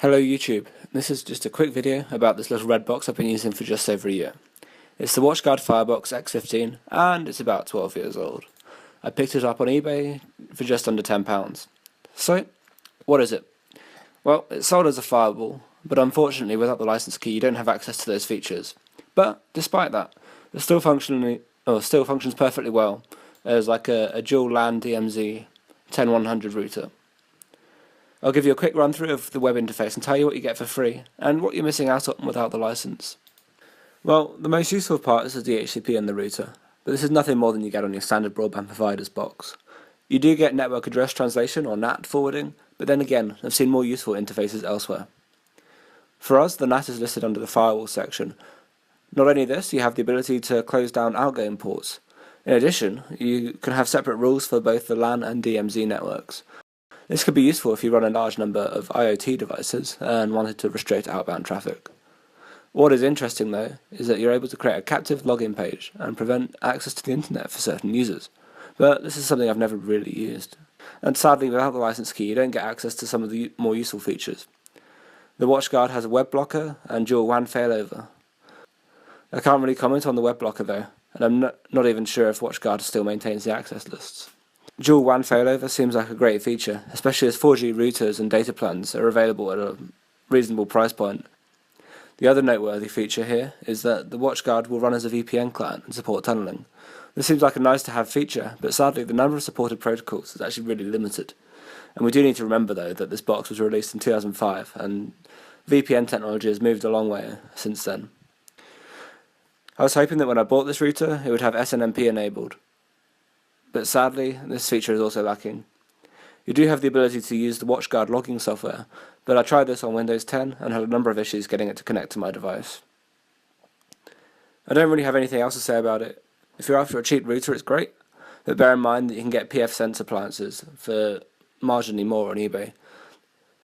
Hello YouTube, this is just a quick video about this little red box I've been using for just over a year. It's the Watchguard Firebox x15 and it's about 12 years old. I picked it up on eBay for just under £10. So, what is it? Well, it's sold as a firewall, but unfortunately without the license key you don't have access to those features. But despite that, it still functions perfectly well as like a dual LAN DMZ 10100 router. I'll give you a quick run through of the web interface and tell you what you get for free, and what you're missing out on without the license. Well, the most useful part is the DHCP and the router, but this is nothing more than you get on your standard broadband provider's box. You do get network address translation or NAT forwarding, but then again, I've seen more useful interfaces elsewhere. For us, the NAT is listed under the firewall section. Not only this, you have the ability to close down outgoing ports. In addition, you can have separate rules for both the LAN and DMZ networks. This could be useful if you run a large number of IoT devices and wanted to restrict outbound traffic. What is interesting though is that you're able to create a captive login page and prevent access to the internet for certain users, but this is something I've never really used. And sadly, without the license key you don't get access to some of the more useful features. The WatchGuard has a web blocker and dual WAN failover. I can't really comment on the web blocker though, and I'm not even sure if WatchGuard still maintains the access lists. Dual WAN failover seems like a great feature, especially as 4G routers and data plans are available at a reasonable price point. The other noteworthy feature here is that the WatchGuard will run as a VPN client and support tunneling. This seems like a nice to have feature, but sadly the number of supported protocols is actually really limited. And we do need to remember though that this box was released in 2005 and VPN technology has moved a long way since then. I was hoping that when I bought this router it would have SNMP enabled, but sadly this feature is also lacking. You do have the ability to use the WatchGuard logging software, but I tried this on Windows 10 and had a number of issues getting it to connect to my device. I don't really have anything else to say about it. If you're after a cheap router it's great, but bear in mind that you can get PF Sense appliances for marginally more on eBay,